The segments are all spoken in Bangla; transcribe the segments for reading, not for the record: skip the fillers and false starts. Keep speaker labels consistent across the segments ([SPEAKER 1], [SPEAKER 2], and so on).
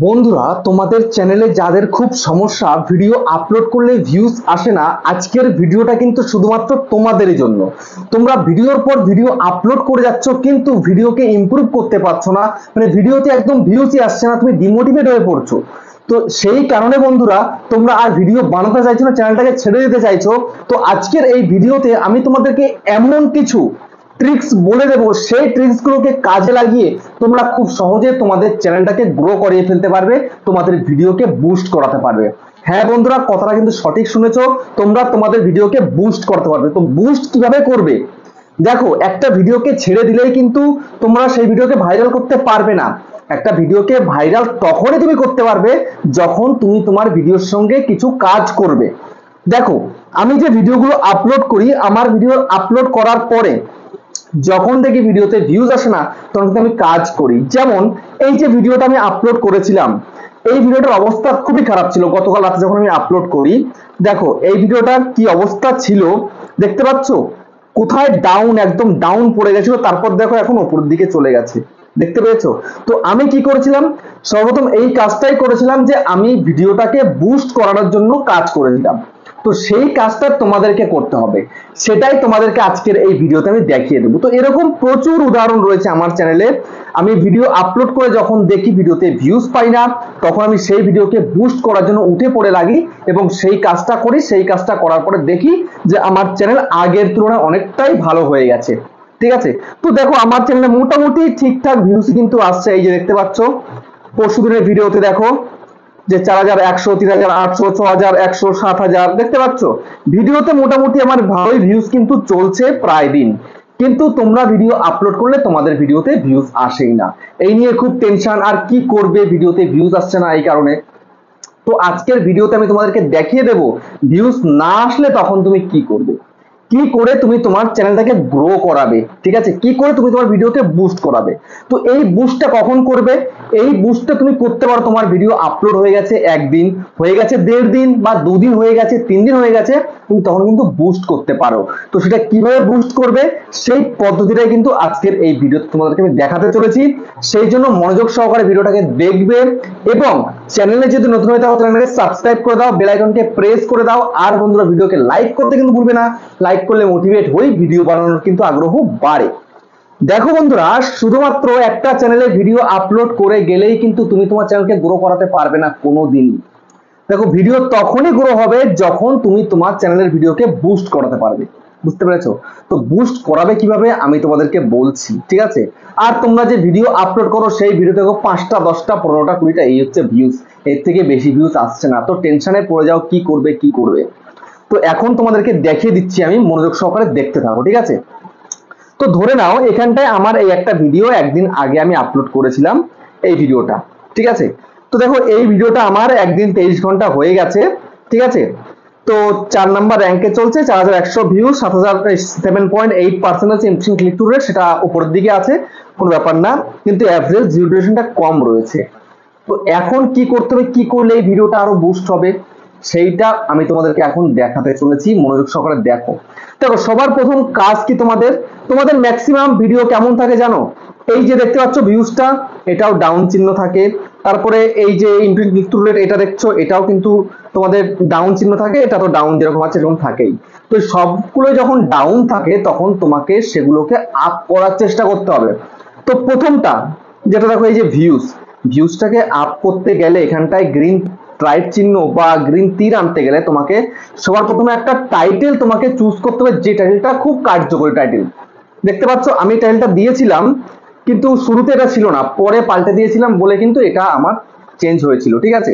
[SPEAKER 1] বন্ধুরা, তোমাদের চ্যানেলে যাদের খুব সমস্যা ভিডিও আপলোড করলে ভিউজ আসে না, আজকের ভিডিওটা কিন্তু শুধুমাত্র তোমাদেরই জন্য। তোমরা ভিডিওর পর ভিডিও আপলোড করে যাচ্ছ কিন্তু ভিডিওকে ইমপ্রুভ করতে পারছো না, মানে ভিডিওতে একদম ভিউজই আসছে না, তুমি ডিমোটিভেট হয়ে পড়ছো। তো সেই কারণে বন্ধুরা, তোমরা আর ভিডিও বানাতে চাইছো না, চ্যানেলটাকে ছেড়ে দিতে চাইছো। তো আজকের এই ভিডিওতে আমি তোমাদেরকে এমন কিছু ট্রিক্স বলে দেবো, সেই ট্রিক্স গুলোকে কাজে লাগিয়ে তোমরা খুব সহজে তোমাদের চ্যানেলটাকে গ্রো করিয়ে ফেলতে পারবে, তোমাদের ভিডিওকে বুস্ট করাতে পারবে। হ্যাঁ বন্ধুরা, কথাটা কিন্তু সঠিক শুনেছো, তোমরা তোমাদের ভিডিওকে বুস্ট করতে পারবে। তো বুস্ট কিভাবে করবে দেখো, একটা ভিডিওকে ছেড়ে দিলেই কিন্তু তোমরা সেই ভিডিওকে ভাইরাল করতে পারবে না। একটা ভিডিওকে ভাইরাল তখনই তুমি করতে পারবে যখন তুমি তোমার ভিডিওর সঙ্গে কিছু কাজ করবে। দেখো, আমি যে ভিডিওগুলো আপলোড করি, আমার ভিডিও আপলোড করার পরে যখন দেখি ভিডিওতে ভিউজ আসে না, তখন কিন্তু আমি কাজ করি। যেমন এই যে ভিডিওটা আমি আপলোড করেছিলাম, এই ভিডিওটার অবস্থা খুবই খারাপ ছিল গতকাল রাতে যখন আমি আপলোড করি। দেখো এই ভিডিওটার কি অবস্থা ছিল, দেখতে পাচ্ছ কোথায় ডাউন, একদম ডাউন পড়ে গেছিল, তারপর দেখো এখন উপরের দিকে চলে গেছে, দেখতে পেয়েছো? তো আমি কি করেছিলাম, সর্বপ্রথম এই কাজটাই করেছিলাম যে আমি ভিডিওটাকে বুস্ট করানোর জন্য কাজ করেছিলাম। তো সেই কাজটা তোমাদেরকে করতে হবে, সেটাই তোমাদেরকে আজকের এই ভিডিওতে আমি দেখিয়ে দেবো। তো এরকম প্রচুর উদাহরণ রয়েছে আমার চ্যানেলে। আমি ভিডিও আপলোড করে যখন দেখি ভিডিওতে ভিউজ পাই না, তখন আমি সেই ভিডিওকে বুস্ট করার জন্য উঠে পড়ে লাগি এবং সেই কাজটা করি। সেই কাজটা করার পরে দেখি যে আমার চ্যানেল আগের তুলনায় অনেকটাই ভালো হয়ে গেছে। ঠিক আছে, তো দেখো আমার চ্যানেলে মোটামুটি ঠিকঠাক ভিউজ কিন্তু আসছে। এই যে দেখতে পাচ্ছ, পরশুদিনের ভিডিওতে দেখো যে 4100, 3800, 6100, 7000, দেখতে পাচ্ছ ভিডিওতে মোটামুটি আমার ভালোই ভিউজ কিন্তু চলছে প্রায় দিন। কিন্তু তোমরা ভিডিও আপলোড করলে তোমাদের ভিডিওতে ভিউজ আসেই না, এই নিয়ে খুব টেনশন। আর কি করবে, ভিডিওতে ভিউজ আসছে না এই কারণে। তো আজকের ভিডিওতে আমি তোমাদেরকে দেখিয়ে দেব ভিউজ না আসলে তখন তুমি কি করবে, কি করে তুমি তোমার চ্যানেলটাকে গ্রো করাবে। ঠিক আছে, কি করে তুমি তোমার ভিডিওকে বুস্ট করাবে। তো এই বুস্টটা কখন করবে, এই বুস্টটা তুমি করতে পারো তোমার ভিডিও আপলোড হয়ে গেছে একদিন, হয়ে গেছে 1.5 দিন, বা 2 দিন হয়ে গেছে, 3 দিন হয়ে গেছে, তুমি তখন কিন্তু বুস্ট করতে পারো। তো সেটা কিভাবে বুস্ট করবে সেই পদ্ধতিটাই কিন্তু আজকের এই ভিডিওতে তোমাদেরকে আমি দেখাতে চলেছি। সেই জন্য মনোযোগ সহকারে ভিডিওটাকে দেখবে এবং চ্যানেলে যদি নতুন হয়ে থাকো চ্যানেলটাকে সাবস্ক্রাইব করে দাও, বেল আইকনকে প্রেস করে দাও। আর বন্ধুরা, ভিডিওকে লাইক করতে কিন্তু ভুলবে না, লাইক করলে মোটিভেট হই, ভিডিও বানানোর কিন্তু আগ্রহ বাড়ে। দেখো বন্ধুরা, শুধুমাত্র একটা চ্যানেলে ভিডিও আপলোড করে গেলেই কিন্তু তুমি তোমার চ্যানেলকে গ্রো করাতে পারবে না কোনোদিন। দেখো, ভিডিও তখনই গ্রো হবে যখন তুমি তোমার চ্যানেলের ভিডিওকে বুস্ট করাতে পারবে। বুঝতে পেরেছো? তো বুস্ট করাবে কিভাবে আমি তোমাদেরকে বলছি, ঠিক আছে? আর তোমরা যে ভিডিও আপলোড করো সেই ভিডিও দেখো 5টা 10টা 15টা 20টা, এই হচ্ছে ভিউজ, এর থেকে বেশি ভিউজ আসছে না। তো টেনশনে পড়ে যাও কি করবে কি করবে। তো এখন তোমাদেরকে দেখিয়ে দিচ্ছি আমি, মনোযোগ সহকারে দেখতে থাকো, ঠিক আছে? তো ধরে নাও এখানটায় আমার এই একটা ভিডিও একদিন আগে আমি আপলোড করেছিলাম, এই ভিডিওটা, ঠিক আছে? তো দেখো এই ভিডিওটা আমার একদিন 23 ঘন্টা হয়ে গেছে, ঠিক আছে? তো 4 নাম্বার র্যাঙ্কে চলছে, 4100 ভিউ, 7.8% হচ্ছে ইমপ্রেশন ক্লিক টু রেট, সেটা উপরের দিকে আছে, কোনো ব্যাপার না, কিন্তু অ্যাভারেজ ভিউ ডিউরেশনটা কম রয়েছে। তো এখন কি করতে হবে, কি করলে এই ভিডিওটা আরো বুস্ট হবে, সেইটা আমি তোমাদেরকে এখন দেখাতে চলেছি, মনোযোগ সহকারে দেখো। দেখো, সবার প্রথম কাজ কি তোমাদের, তোমাদের ম্যাক্সিমাম ভিডিও কেমন থাকে জানো? এই যে দেখতে পাচ্ছ ভিউজটা, এটাও ডাউন চিহ্ন থাকে। তারপরে এই যে ইমপ্রেশন ক্লিক টু রেট, এটা দেখছো, এটাও কিন্তু তোমাদের ডাউন চিহ্ন থাকে, এটা তো ডাউন যেরকম আছে এরকম থাকেই। তো সবগুলো যখন ডাউন থাকে তখন তোমাকে সেগুলোকে আপ করার চেষ্টা করতে হবে। তো প্রথমটা যেটা দেখো, এই যে ভিউজটাকে আপ করতে গেলে এখানটায় গ্রিন রাইট চিহ্ন বা গ্রিন তীর আনতে গেলে তোমাকে সবার প্রথমে একটা টাইটেল তোমাকে চুজ করতে হবে, যে টাইটেলটা খুব কার্যকরী টাইটেল। দেখতে পাচ্ছ আমি টাইটেলটা দিয়েছিলাম, কিন্তু শুরুতে এটা ছিল না, পরে পাল্টে দিয়েছিলাম বলে কিন্তু এটা আমার চেঞ্জ হয়েছিল, ঠিক আছে?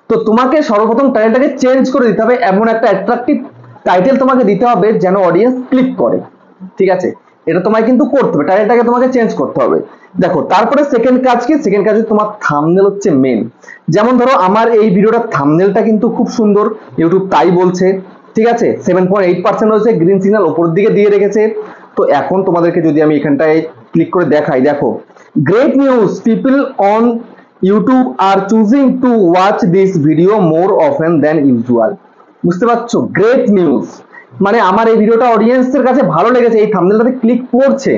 [SPEAKER 1] তো তোমাকে সর্বপ্রথম টাইটেলটাকে চেঞ্জ করে দিতে হবে, এমন একটা অ্যাট্রাকটিভ টাইটেল তোমাকে দিতে হবে যেন অডিয়েন্স ক্লিক করে, ঠিক আছে? এটা তোমায় কিন্তু করতে হবে, টাইটেলটাকে তোমাকে চেঞ্জ করতে হবে। দেখো, তারপরে সেকেন্ড কাজ কি, সেকেন্ড কাজ তোমার থাম্বনেল হচ্ছে মেন। যেমন ধরো আমার এই ভিডিওটার থাম্বনেলটা কিন্তু খুব সুন্দর, ইউটিউব তাই বলছে, ঠিক আছে? 7.8% হয়েছে, গ্রিন সিগন্যাল উপরের দিকে দিয়ে রেখেছে। তো এখন তোমাদেরকে যদি আমি এখানটায় ক্লিক করে দেখাই, দেখো, great news, people on YouTube are choosing to watch this video more often than usual. বুঝতে পারছো? গ্রেট নিউজ মানে আমার এই ভিডিওটা অডিয়েন্সের কাছে ভালো লেগেছে, এই থাম্বনেলটাতে ক্লিক পড়ছে।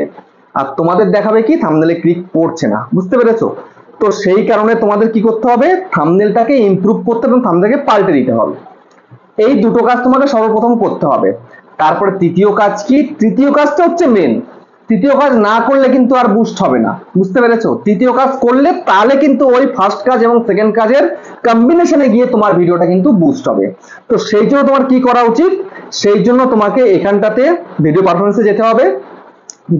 [SPEAKER 1] আর তোমাদের দেখাবে কি, থাম্বনেলে ক্লিক পড়ছে না। বুঝতে পেরেছো? তো সেই কারণে তোমাদের কি করতে হবে, থাম্বনেলটাকে ইমপ্রুভ করতে এবং থাম্বনেলটাকে পাল্টে দিতে হবে। এই দুটো কাজ তোমাকে সর্বপ্রথম করতে হবে। তারপরে তৃতীয় কাজ কি, তৃতীয় কাজটা হচ্ছে মেন। তৃতীয় কাজ না করলে কিন্তু আর বুস্ট হবে না, বুঝতে পেরেছো? তৃতীয় কাজ করলে তাহলে কিন্তু ওই ফার্স্ট কাজ এবং সেকেন্ড কাজের কম্বিনেশনে গিয়ে তোমার ভিডিওটা কিন্তু বুস্ট হবে। তো সেই জন্য তোমার কি করা উচিত, সেই জন্য তোমাকে এখানটাতে ভিডিও পারফরমেন্সে যেতে হবে।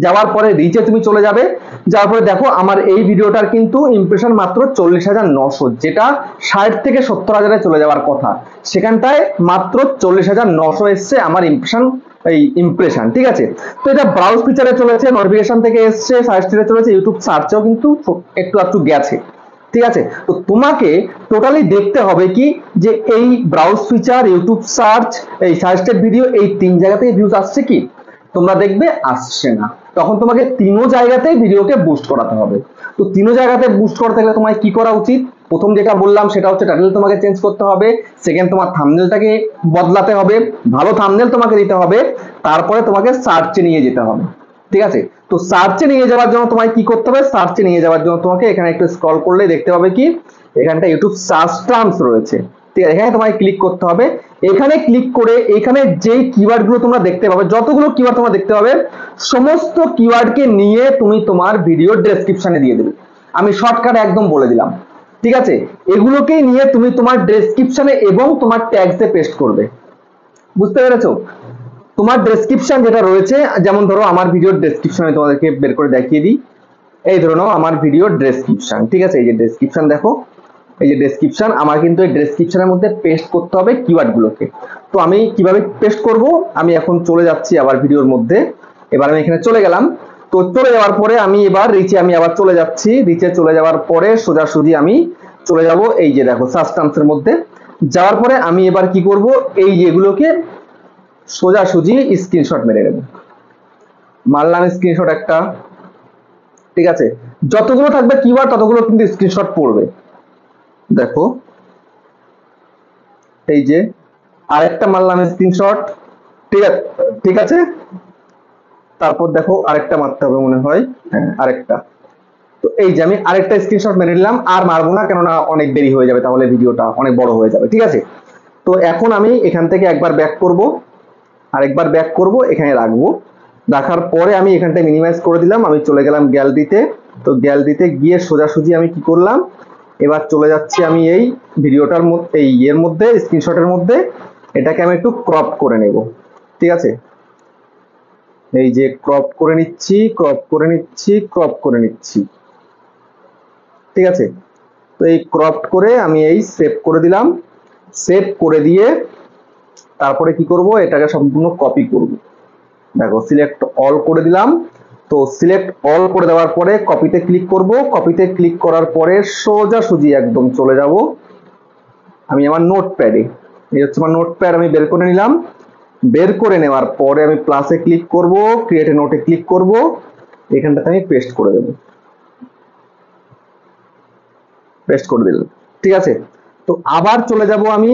[SPEAKER 1] যাওয়ার পরে রিচে তুমি চলে যাবে। যাওয়ার পরে দেখো আমার এই ভিডিওটার কিন্তু ইমপ্রেশন মাত্র 40,900, যেটা 60 থেকে 70,000-এ চলে যাওয়ার কথা, সেখানটায় মাত্র 40,900 এসছে আমার ইমপ্রেশন। ঠিক আছে, তো এটা ব্রাউজ ফিচারে চলেছে, নোটিফিকেশন থেকে এসছে, সার্চে চলেছে, ইউটিউব সার্চেও কিন্তু একটু গেছে। ঠিক আছে, তো তোমাকে টোটালি দেখতে হবে কি যে এই ব্রাউজ ফিচার, ইউটিউব সার্চ, এই সাজেস্টেড ভিডিও, এই 3 জায়গাতেই ভিউজ আসছে কি, তোমরা দেখবে আসছে না। তখন তোমাকে তিনও জায়গাতেই ভিডিওকে বুস্ট করাতে হবে। তো তিনও জায়গাতে বুস্ট করতে গেলে তোমায় কি করা উচিত, প্রথম যেটা বললাম সেটা হচ্ছে টাইটেল তোমাকে চেঞ্জ করতে হবে, সেকেন্ড তোমার থাম্বনেলটাকে বদলাতে হবে, ভালো থাম্বনেল তোমাকে দিতে হবে, তারপরে তোমাকে সার্চে নিয়ে যেতে হবে। ঠিক আছে, তো সার্চে নিয়ে যাওয়ার জন্য তোমায় কি করতে হবে, সার্চে নিয়ে যাওয়ার জন্য তোমাকে এখানে একটু স্ক্রল করলে দেখতে পাবে কি এখানটা ইউটিউব সার্চ টার্মস রয়েছে। ঠিক আছে, এখানে তোমায় ক্লিক করতে হবে। এখানে ক্লিক করে এখানে যেই কিওয়ার্ড গুলো তোমরা দেখতে পাবে, যতগুলো কিওয়ার্ড তোমরা দেখতে পাবে, সমস্ত কিওয়ার্ডকে নিয়ে তুমি তোমার ভিডিও ডেসক্রিপশনে দিয়ে দেবে। আমি শর্টকাট একদম বলে দিলাম। ঠিক আছে, এগুলোকেই নিয়ে তুমি তোমার ডেসক্রিপশনে এবং তোমার ট্যাগসে পেস্ট করবে। বুঝতে পেরেছো? তোমার ডেসক্রিপশন যেটা রয়েছে, যেমন ধরো আমার ভিডিওর ডেসক্রিপশনে তোমাদেরকে বের করে দেখিয়ে দিই। এই ধরো নাও আমার ভিডিওর ডেসক্রিপশন। ঠিক আছে, এই যে ডেসক্রিপশন দেখো, এই যে ডেসক্রিপশন, আমার কিন্তু এই ডেসক্রিপশনের মধ্যে পেস্ট করতে হবে কিওয়ার্ড গুলোকে। তো আমি কিভাবে পেস্ট করব, আমি এখন চলে যাচ্ছি আবার ভিডিওর মধ্যে। এবার আমি এখানে চলে গেলাম। তো চলে যাওয়ার পরে আমি এবার রিচে আমি আবার চলে যাচ্ছি। রিচে চলে যাওয়ার পরে সোজাসুজি আমি চলে যাব এই যে দেখো সার্চ টার্মসের মধ্যে। যাওয়ার পরে আমি এবার কি করব, এই যেগুলোকে সোজাসুজি স্ক্রিনশট মেরে নেব। মারলাম স্ক্রিনশট একটা। ঠিক আছে, যতগুলো থাকবে কিওয়ার্ড ততগুলো কিন্তু স্ক্রিনশট পড়বে। দেখো এই যে আরেকটা মারলাম স্ক্রিনশট। ঠিক আছে, তারপর দেখো আরেকটা মারতে হবে মনে হয়, হ্যাঁ আরেকটা। তো এই যে আমি আরেকটা স্ক্রিনশট মেরে নিলাম, আর মারবো না কেননা অনেক দেরি হয়ে যাবে, তাহলে ভিডিওটা অনেক বড় হয়ে যাবে। ঠিক আছে, তো এখন আমি এখান থেকে একবার ব্যাক করব, আরেকবার ব্যাক করব, এখানে রাখবো। রাখার পরে আমি এখানটায় মিনিমাইজ করে দিলাম, আমি চলে গেলাম গ্যালারিতে। তো গ্যালারিতে গিয়ে সোজাসুজি আমি কি করলাম, এবার চলে যাচ্ছি আমি এই ভিডিওটার মধ্যে, এই এর মধ্যে স্ক্রিনশটের মধ্যে, এটাকে আমি একটু ক্রপ করে নেব। ঠিক আছে, এই যে ক্রপ করে নিচ্ছি, ক্রপ করে নিচ্ছি, ক্রপ করে নিচ্ছি। ঠিক আছে, তো এই ক্রপ করে আমি এই সেভ করে দিলাম। সেভ করে দিয়ে তারপরে কি করব, এটাকে সম্পূর্ণ কপি করব। দেখো সিলেক্ট অল করে দিলাম। তো সিলেক্ট অল করে দেওয়ার পরে কপিতে ক্লিক করব। কপিতে ক্লিক করার পরে সোজাসুজি একদম চলে যাব আমি আমার নোটপ্যাডে। এই হচ্ছে আমার নোটপ্যাড, আমি বের করে নিলাম। বের করে নেওয়ার পরে আমি প্লাসে ক্লিক করব, ক্রিয়েট এ নোটে ক্লিক করব, এখানটাতে আমি পেস্ট করে দেব। পেস্ট করে দিলাম। ঠিক আছে, তো আবার চলে যাব আমি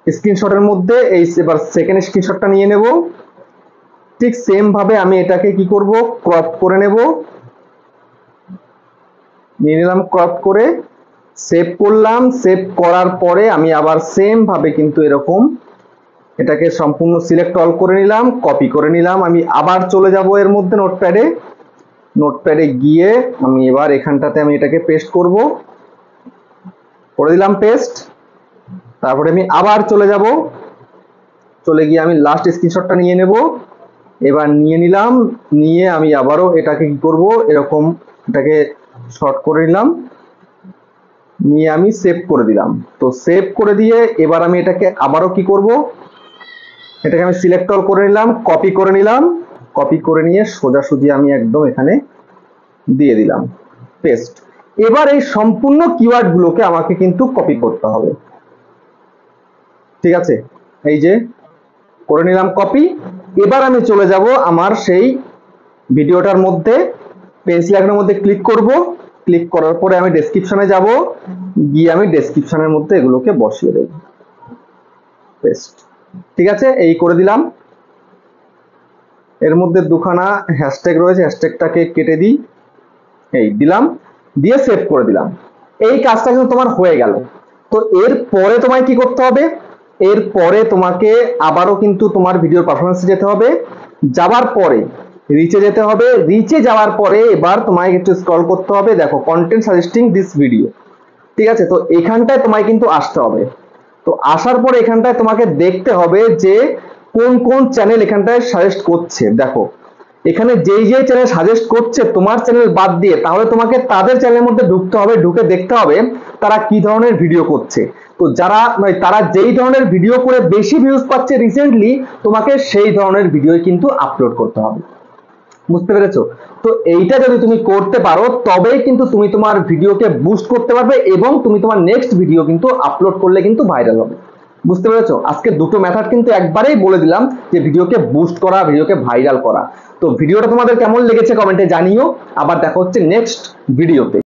[SPEAKER 1] স্ক্রিনশটের মধ্যে, এই এবার সেকেন্ড স্ক্রিনশটটা নিয়ে নেব। ঠিক সেম ভাবে আমি এটাকে কি করব, ক্রপ করে নেব। নিয়ে নিলাম ক্রপ করে, সেভ করলাম। সেভ করার পরে আমি আবার সেম ভাবে কিন্তু এরকম এটাকে সম্পূর্ণ সিলেক্ট অল করে নিলাম, কপি করে নিলাম। আমি আবার চলে যাব এর মধ্যে নোটপ্যাডে। নোটপ্যাডে গিয়ে আমি এবার এখানটাতে আমি এটাকে পেস্ট করব, করে দিলাম পেস্ট। তারপরে আমি আবার চলে যাব, চলে গিয়ে আমি লাস্ট স্ক্রিনশটটা নিয়ে নেব। এবার নিয়ে নিলাম, নিয়ে আমি আবারও এটাকে কি করব, এরকম এটাকে শর্ট করে নিলাম, নিয়ে আমি সেভ করে দিলাম। তো সেভ করে দিয়ে এবার আমি এটাকে আবারও কি করব, এটাকে আমি সিলেক্ট অল করে নিলাম, কপি করে নিলাম। কপি করে নিয়ে সোজাসুজি আমি একদম এখানে দিয়ে দিলাম পেস্ট। এবার এই সম্পূর্ণ কিওয়ার্ড গুলোকে আমাকে কিন্তু কপি করতে হবে। ঠিক আছে, এই যে করে নিলাম কপি। এবার আমি চলে যাব আমার সেই ভিডিওটার মধ্যে, পেন্সিল আইকনের মধ্যে ক্লিক করব। ক্লিক করার পরে আমি ডেসক্রিপশনে যাব, গিয়ে আমি ডেসক্রিপশনের মধ্যে এগুলোকে বসিয়ে দেব পেস্ট। ঠিক আছে, এই করে দিলাম। এর মধ্যে দুখানা হ্যাশট্যাগ রয়েছে, হ্যাশট্যাগটাকে কেটে দিই, এই দিলাম। দিয়ে সেভ করে দিলাম। এই কাজটা কিন্তু তোমার হয়ে গেল। তো এর পরে তোমায় কি করতে হবে, এর পরে তোমাকে আবারও কিন্তু তোমার ভিডিওর পারফরমেন্সে যেতে হবে, যাওয়ার পরে রিচে যেতে হবে, রিচে যাওয়ার পরে এবার তোমায় একটু স্ক্রল করতে হবে, দেখো কন্টেন্ট সাজেস্টিং দিস ভিডিও, ঠিক আছে। তো এখানটায় তোমায় কিন্তু আসতে হবে। তো আসার পরে এখানটায় তোমাকে দেখতে হবে যে কোন কোন চ্যানেল এখানটায় সাজেস্ট করছে। দেখো এখানে যেই যেই চ্যানেল সাজেস্ট করছে তোমার চ্যানেল বাদ দিয়ে, তাহলে তোমাকে তাদের চ্যানেলের মধ্যে ঢুকতে হবে, ঢুকে দেখতে হবে তারা কি ধরনের ভিডিও করছে। তো যারা তারা যেই ধরনের ভিডিও করে বেশি ভিউজ পাচ্ছে রিসেন্টলি, তোমাকে সেই ধরনের ভিডিও কিন্তু আপলোড করতে হবে। বুঝতে পেরেছো? তো এইটা যদি তুমি করতে পারো তবেই কিন্তু তুমি তোমার ভিডিওকে বুস্ট করতে পারবে এবং তুমি তোমার নেক্সট ভিডিও কিন্তু আপলোড করলে কিন্তু ভাইরাল হবে। বুঝতে পেরেছো? আজকে দুটো মেথড কিন্তু একবারেই বলে দিলাম যে ভিডিওকে বুস্ট করা, ভিডিওকে ভাইরাল করা। তো ভিডিওটা তোমাদের কেমন লেগেছে কমেন্টে জানিও। আবার দেখা হচ্ছে নেক্সট ভিডিওতে।